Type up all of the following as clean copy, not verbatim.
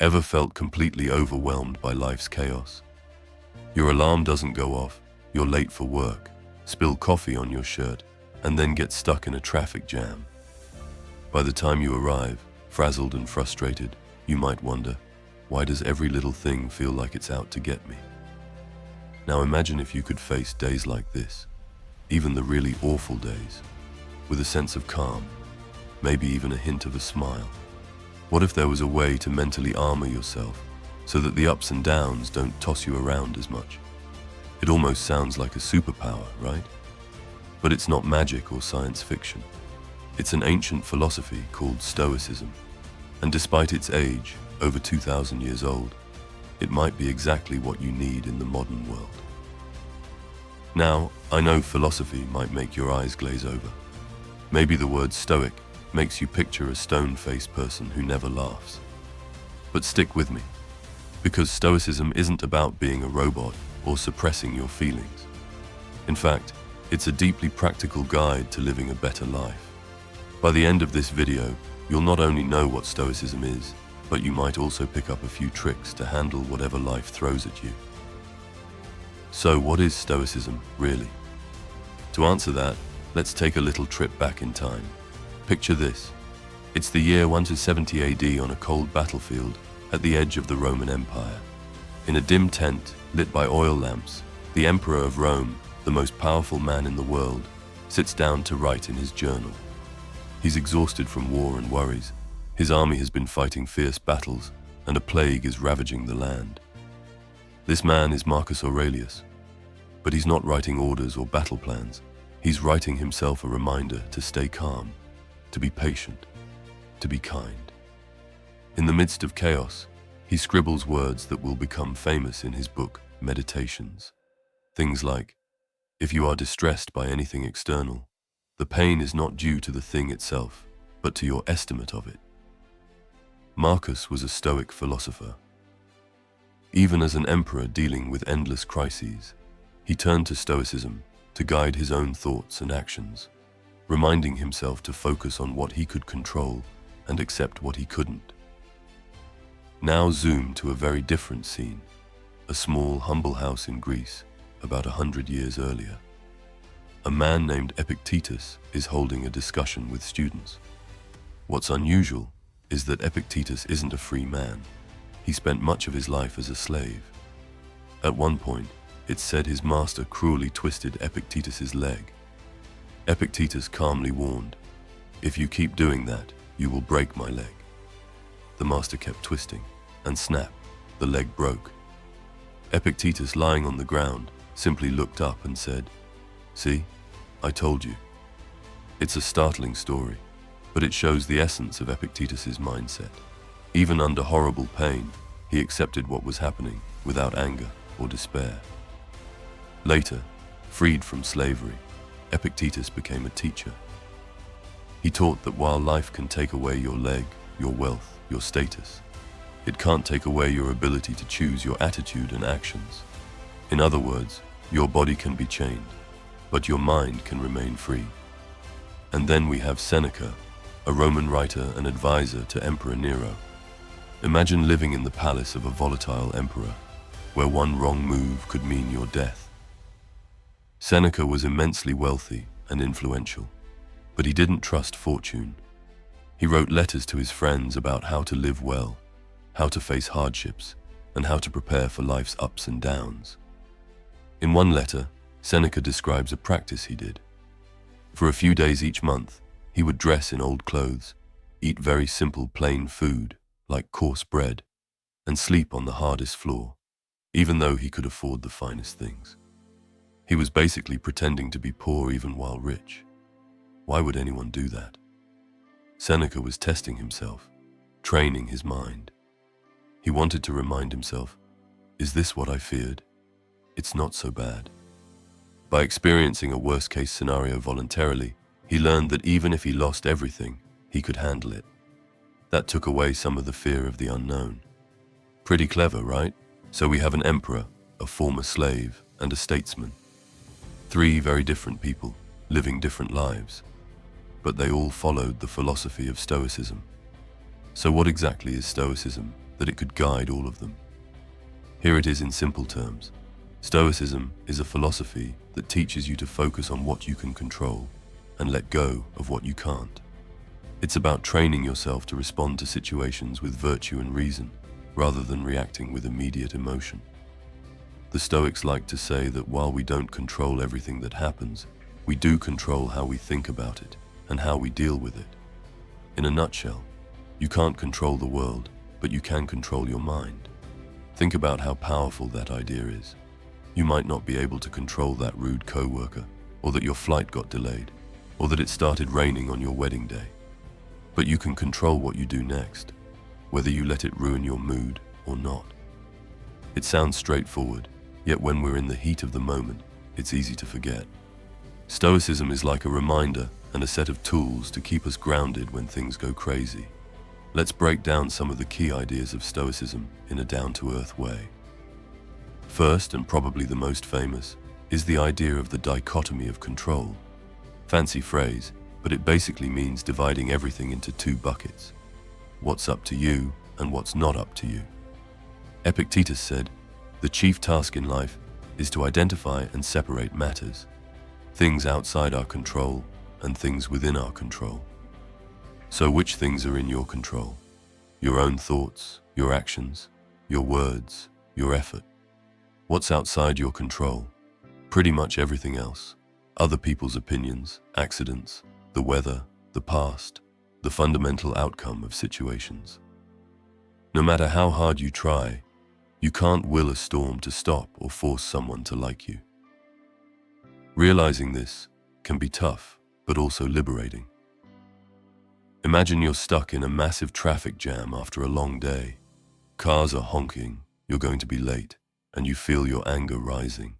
Ever felt completely overwhelmed by life's chaos? Your alarm doesn't go off, you're late for work, spill coffee on your shirt, and then get stuck in a traffic jam. By the time you arrive, frazzled and frustrated, you might wonder, why does every little thing feel like it's out to get me? Now imagine if you could face days like this, even the really awful days, with a sense of calm, maybe even a hint of a smile. What if there was a way to mentally armor yourself so that the ups and downs don't toss you around as much? It almost sounds like a superpower, right? But it's not magic or science fiction. It's an ancient philosophy called Stoicism, and despite its age, over 2,000 years old, it might be exactly what you need in the modern world. Now, I know philosophy might make your eyes glaze over. Maybe the word Stoic makes you picture a stone-faced person who never laughs. But stick with me, because Stoicism isn't about being a robot or suppressing your feelings. In fact, it's a deeply practical guide to living a better life. By the end of this video, you'll not only know what Stoicism is, but you might also pick up a few tricks to handle whatever life throws at you. So what is Stoicism, really? To answer that, let's take a little trip back in time. Picture this. It's the year 170 AD on a cold battlefield at the edge of the Roman Empire. In a dim tent, lit by oil lamps, the Emperor of Rome, the most powerful man in the world, sits down to write in his journal. He's exhausted from war and worries. His army has been fighting fierce battles, and a plague is ravaging the land. This man is Marcus Aurelius, but he's not writing orders or battle plans. He's writing himself a reminder to stay calm, to be patient, to be kind. In the midst of chaos, he scribbles words that will become famous in his book, Meditations. Things like, if you are distressed by anything external, the pain is not due to the thing itself, but to your estimate of it. Marcus was a Stoic philosopher. Even as an emperor dealing with endless crises, he turned to Stoicism to guide his own thoughts and actions, reminding himself to focus on what he could control and accept what he couldn't. Now zoom to a very different scene, a small, humble house in Greece, about 100 years earlier. A man named Epictetus is holding a discussion with students. What's unusual is that Epictetus isn't a free man. He spent much of his life as a slave. At one point, it's said his master cruelly twisted Epictetus's leg. Epictetus calmly warned, "If you keep doing that, you will break my leg." The master kept twisting, and snap, the leg broke. Epictetus, lying on the ground, simply looked up and said, "See, I told you." It's a startling story, but it shows the essence of Epictetus's mindset. Even under horrible pain, he accepted what was happening without anger or despair. Later, freed from slavery, Epictetus became a teacher. He taught that while life can take away your leg, your wealth, your status, it can't take away your ability to choose your attitude and actions. In other words, your body can be chained, but your mind can remain free. And then we have Seneca, a Roman writer and advisor to Emperor Nero. Imagine living in the palace of a volatile emperor, where one wrong move could mean your death. Seneca was immensely wealthy and influential, but he didn't trust fortune. He wrote letters to his friends about how to live well, how to face hardships, and how to prepare for life's ups and downs. In one letter, Seneca describes a practice he did. For a few days each month, he would dress in old clothes, eat very simple plain food, like coarse bread, and sleep on the hardest floor, even though he could afford the finest things. He was basically pretending to be poor even while rich. Why would anyone do that? Seneca was testing himself, training his mind. He wanted to remind himself, is this what I feared? It's not so bad. By experiencing a worst-case scenario voluntarily, he learned that even if he lost everything, he could handle it. That took away some of the fear of the unknown. Pretty clever, right? So we have an emperor, a former slave, and a statesman. Three very different people, living different lives. But they all followed the philosophy of Stoicism. So what exactly is Stoicism, that it could guide all of them. Here it is in simple terms. Stoicism is a philosophy that teaches you to focus on what you can control and let go of what you can't. It's about training yourself to respond to situations with virtue and reason, rather than reacting with immediate emotion. The Stoics like to say that while we don't control everything that happens, we do control how we think about it and how we deal with it. In a nutshell, you can't control the world, but you can control your mind. Think about how powerful that idea is. You might not be able to control that rude coworker, or that your flight got delayed, or that it started raining on your wedding day. But you can control what you do next, whether you let it ruin your mood or not. It sounds straightforward, yet when we're in the heat of the moment, it's easy to forget. Stoicism is like a reminder and a set of tools to keep us grounded when things go crazy. Let's break down some of the key ideas of Stoicism in a down-to-earth way. First, and probably the most famous, is the idea of the dichotomy of control. Fancy phrase, but it basically means dividing everything into two buckets: what's up to you and what's not up to you. Epictetus said, "The chief task in life is to identify and separate matters, things outside our control and things within our control." So which things are in your control? Your own thoughts, your actions, your words, your effort. What's outside your control? Pretty much everything else. Other people's opinions, accidents, the weather, the past, the fundamental outcome of situations. No matter how hard you try, you can't will a storm to stop or force someone to like you. Realizing this can be tough, but also liberating. Imagine you're stuck in a massive traffic jam after a long day. Cars are honking, you're going to be late, and you feel your anger rising.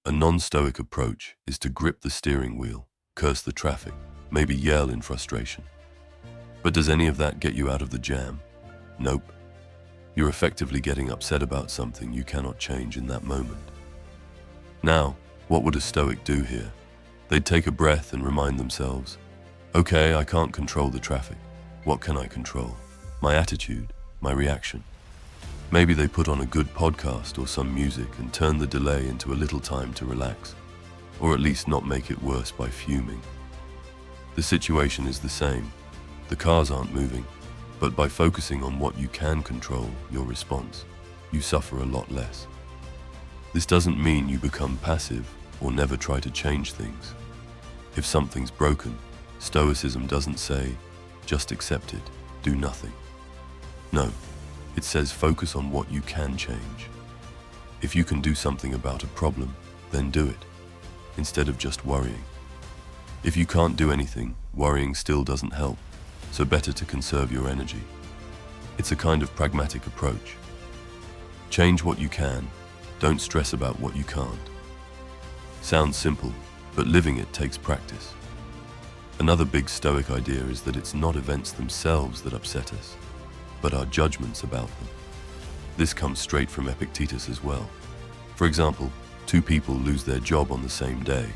A non-stoic approach is to grip the steering wheel, curse the traffic, maybe yell in frustration. But does any of that get you out of the jam? Nope. You're effectively getting upset about something you cannot change in that moment. Now, what would a Stoic do here? They'd take a breath and remind themselves, okay, I can't control the traffic. What can I control? My attitude, my reaction. Maybe they put on a good podcast or some music and turn the delay into a little time to relax, or at least not make it worse by fuming. The situation is the same. The cars aren't moving, but by focusing on what you can control, your response, you suffer a lot less. This doesn't mean you become passive or never try to change things. If something's broken, Stoicism doesn't say, just accept it, do nothing. No. It says focus on what you can change. If you can do something about a problem, then do it, instead of just worrying. If you can't do anything, worrying still doesn't help, so better to conserve your energy. It's a kind of pragmatic approach. Change what you can, don't stress about what you can't. Sounds simple, but living it takes practice. Another big Stoic idea is that it's not events themselves that upset us, but our judgments about them. This comes straight from Epictetus as well. For example, two people lose their job on the same day.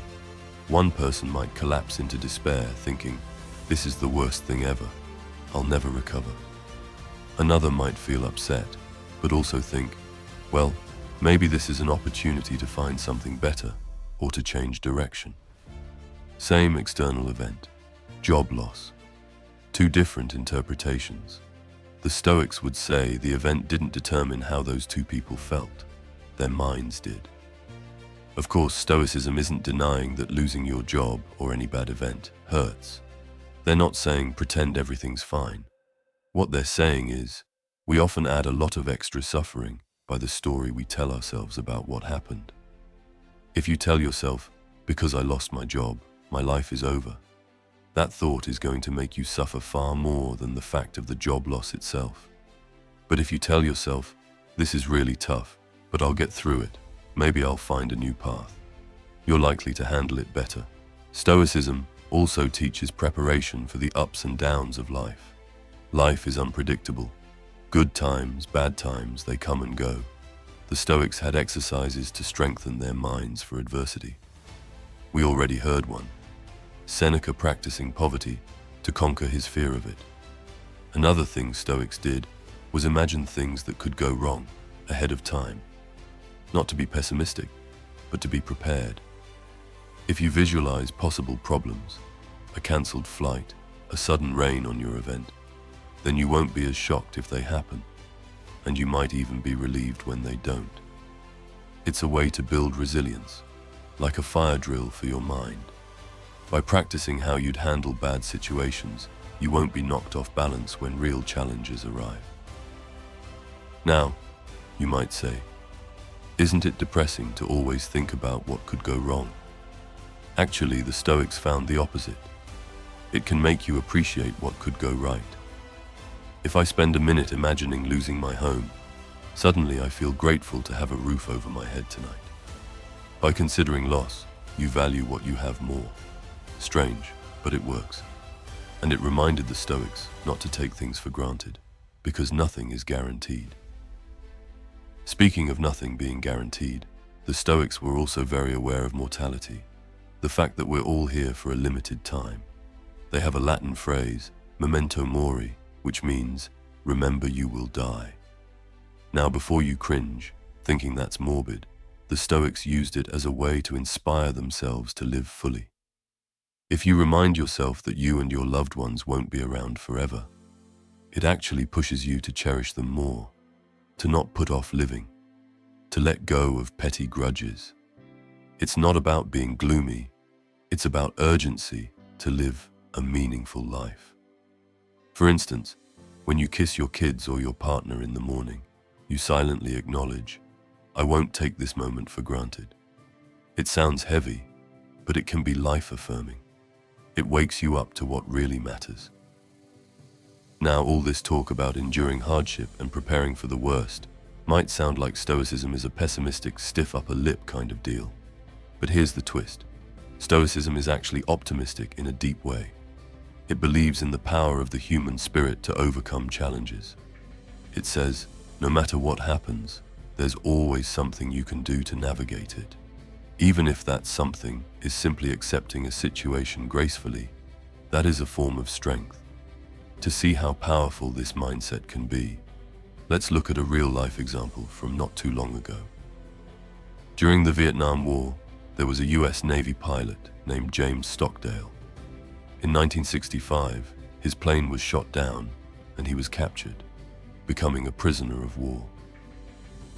One person might collapse into despair, thinking, this is the worst thing ever, I'll never recover. Another might feel upset, but also think, well, maybe this is an opportunity to find something better or to change direction. Same external event, job loss. Two different interpretations. The Stoics would say the event didn't determine how those two people felt, their minds did. Of course, Stoicism isn't denying that losing your job or any bad event hurts. They're not saying pretend everything's fine. What they're saying is, we often add a lot of extra suffering by the story we tell ourselves about what happened. If you tell yourself, because I lost my job, my life is over, that thought is going to make you suffer far more than the fact of the job loss itself. But if you tell yourself, this is really tough, but I'll get through it, maybe I'll find a new path, you're likely to handle it better. Stoicism also teaches preparation for the ups and downs of life. Life is unpredictable. Good times, bad times, they come and go. The Stoics had exercises to strengthen their minds for adversity. We already heard one. Seneca practicing poverty to conquer his fear of it. Another thing Stoics did was imagine things that could go wrong ahead of time. Not to be pessimistic, but to be prepared. If you visualize possible problems, a cancelled flight, a sudden rain on your event, then you won't be as shocked if they happen, and you might even be relieved when they don't. It's a way to build resilience, like a fire drill for your mind. By practicing how you'd handle bad situations, you won't be knocked off balance when real challenges arrive. Now, you might say, isn't it depressing to always think about what could go wrong? Actually, the Stoics found the opposite. It can make you appreciate what could go right. If I spend a minute imagining losing my home, suddenly I feel grateful to have a roof over my head tonight. By considering loss, you value what you have more. Strange, but it works. And it reminded the Stoics not to take things for granted, because nothing is guaranteed. Speaking of nothing being guaranteed, the Stoics were also very aware of mortality, the fact that we're all here for a limited time. They have a Latin phrase, memento mori, which means, remember you will die. Now, before you cringe, thinking that's morbid, the Stoics used it as a way to inspire themselves to live fully. If you remind yourself that you and your loved ones won't be around forever, it actually pushes you to cherish them more, to not put off living, to let go of petty grudges. It's not about being gloomy, it's about urgency to live a meaningful life. For instance, when you kiss your kids or your partner in the morning, you silently acknowledge, I won't take this moment for granted. It sounds heavy, but it can be life-affirming. It wakes you up to what really matters. Now, all this talk about enduring hardship and preparing for the worst might sound like Stoicism is a pessimistic, stiff upper lip kind of deal. But here's the twist. Stoicism is actually optimistic in a deep way. It believes in the power of the human spirit to overcome challenges. It says, no matter what happens, there's always something you can do to navigate it. Even if that something is simply accepting a situation gracefully, that is a form of strength. To see how powerful this mindset can be, let's look at a real-life example from not too long ago. During the Vietnam War, there was a US Navy pilot named James Stockdale. In 1965, his plane was shot down and he was captured, becoming a prisoner of war.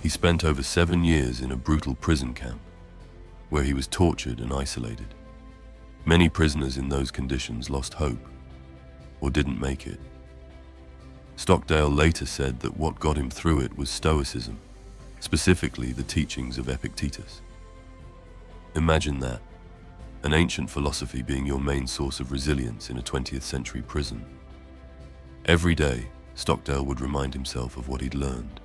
He spent over 7 years in a brutal prison camp, where he was tortured and isolated. Many prisoners in those conditions lost hope, or didn't make it. Stockdale later said that what got him through it was Stoicism, specifically the teachings of Epictetus. Imagine that, an ancient philosophy being your main source of resilience in a 20th century prison. Every day, Stockdale would remind himself of what he'd learned,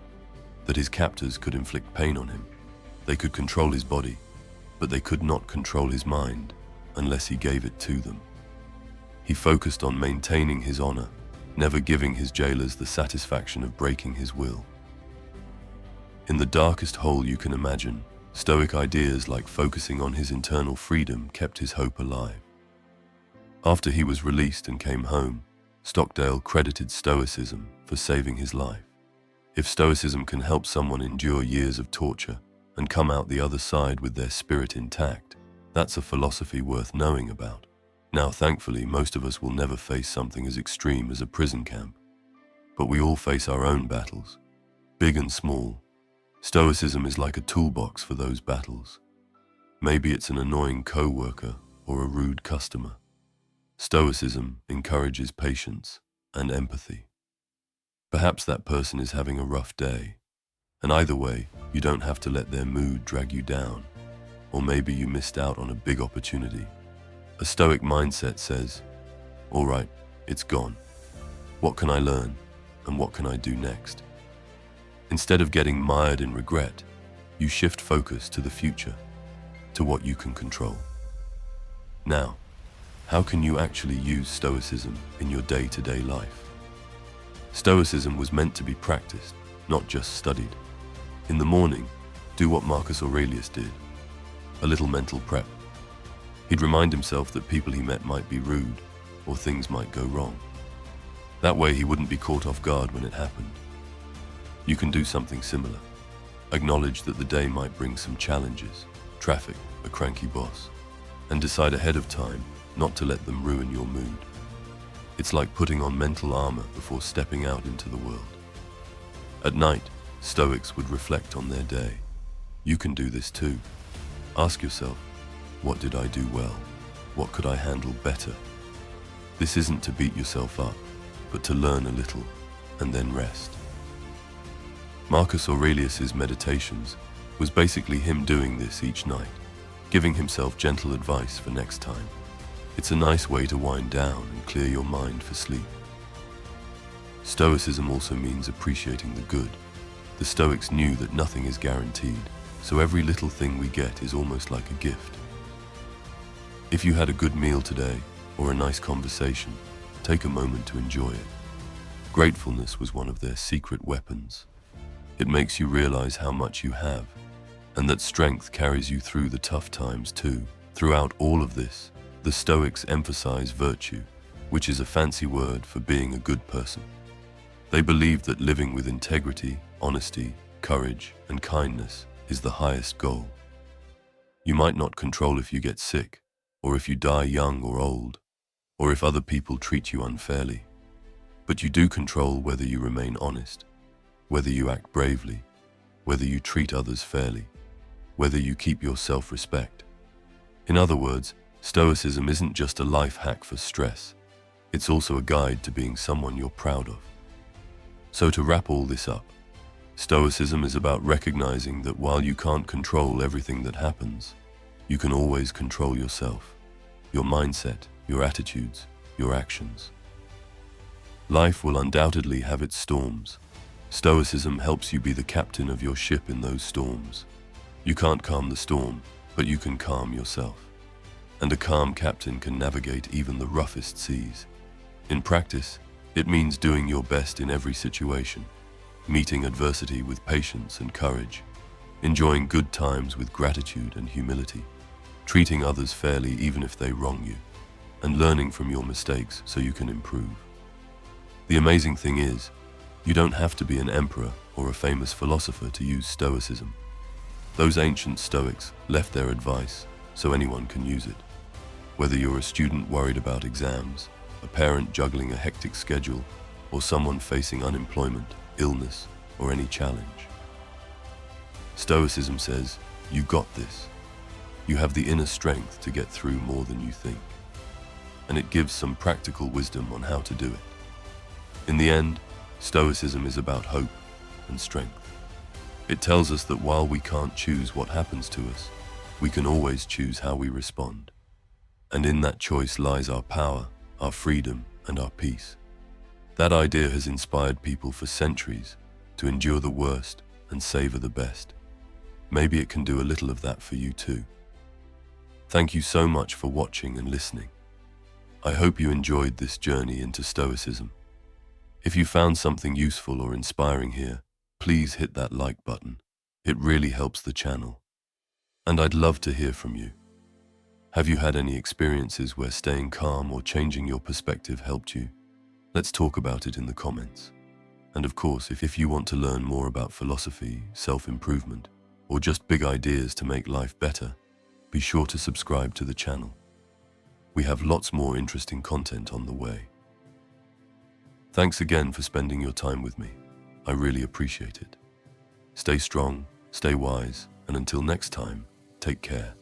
that his captors could inflict pain on him, they could control his body, but they could not control his mind unless he gave it to them. He focused on maintaining his honor, never giving his jailers the satisfaction of breaking his will. In the darkest hole you can imagine, Stoic ideas like focusing on his internal freedom kept his hope alive. After he was released and came home, Stockdale credited Stoicism for saving his life. If Stoicism can help someone endure years of torture and come out the other side with their spirit intact, that's a philosophy worth knowing about. Now, thankfully, most of us will never face something as extreme as a prison camp, but we all face our own battles, big and small. Stoicism is like a toolbox for those battles. Maybe it's an annoying co-worker or a rude customer. Stoicism encourages patience and empathy. Perhaps that person is having a rough day, and either way, you don't have to let their mood drag you down. Or maybe you missed out on a big opportunity. A Stoic mindset says, all right, it's gone. What can I learn, and what can I do next? Instead of getting mired in regret, you shift focus to the future, to what you can control. Now, how can you actually use Stoicism in your day-to-day life? Stoicism was meant to be practiced, not just studied. In the morning, do what Marcus Aurelius did, a little mental prep. He'd remind himself that people he met might be rude, or things might go wrong. That way he wouldn't be caught off guard when it happened. You can do something similar. Acknowledge that the day might bring some challenges, traffic, a cranky boss, and decide ahead of time not to let them ruin your mood. It's like putting on mental armor before stepping out into the world. At night, Stoics would reflect on their day. You can do this too. Ask yourself, what did I do well? What could I handle better? This isn't to beat yourself up, but to learn a little and then rest. Marcus Aurelius's Meditations was basically him doing this each night, giving himself gentle advice for next time. It's a nice way to wind down and clear your mind for sleep. Stoicism also means appreciating the good. The Stoics knew that nothing is guaranteed, so every little thing we get is almost like a gift. If you had a good meal today, or a nice conversation, take a moment to enjoy it. Gratefulness was one of their secret weapons. It makes you realize how much you have, and that strength carries you through the tough times too. Throughout all of this, the Stoics emphasize virtue, which is a fancy word for being a good person. They believe that living with integrity, honesty, courage, and kindness is the highest goal. You might not control if you get sick, or if you die young or old, or if other people treat you unfairly. But you do control whether you remain honest, whether you act bravely, whether you treat others fairly, whether you keep your self-respect. In other words, Stoicism isn't just a life hack for stress, it's also a guide to being someone you're proud of. So to wrap all this up, Stoicism is about recognizing that while you can't control everything that happens, you can always control yourself, your mindset, your attitudes, your actions. Life will undoubtedly have its storms. Stoicism helps you be the captain of your ship in those storms. You can't calm the storm, but you can calm yourself. And a calm captain can navigate even the roughest seas. In practice, it means doing your best in every situation, meeting adversity with patience and courage, enjoying good times with gratitude and humility, treating others fairly even if they wrong you, and learning from your mistakes so you can improve. The amazing thing is, you don't have to be an emperor or a famous philosopher to use Stoicism. Those ancient Stoics left their advice so anyone can use it. Whether you're a student worried about exams, a parent juggling a hectic schedule, or someone facing unemployment, illness, or any challenge. Stoicism says, you got this. You have the inner strength to get through more than you think. And it gives some practical wisdom on how to do it. In the end, Stoicism is about hope and strength. It tells us that while we can't choose what happens to us, we can always choose how we respond. And in that choice lies our power, our freedom, and our peace. That idea has inspired people for centuries to endure the worst and savor the best. Maybe it can do a little of that for you too. Thank you so much for watching and listening. I hope you enjoyed this journey into Stoicism. If you found something useful or inspiring here, please hit that like button. It really helps the channel. And I'd love to hear from you. Have you had any experiences where staying calm or changing your perspective helped you? Let's talk about it in the comments. And of course, if you want to learn more about philosophy, self-improvement, or just big ideas to make life better, be sure to subscribe to the channel. We have lots more interesting content on the way. Thanks again for spending your time with me. I really appreciate it. Stay strong, stay wise, and until next time, take care.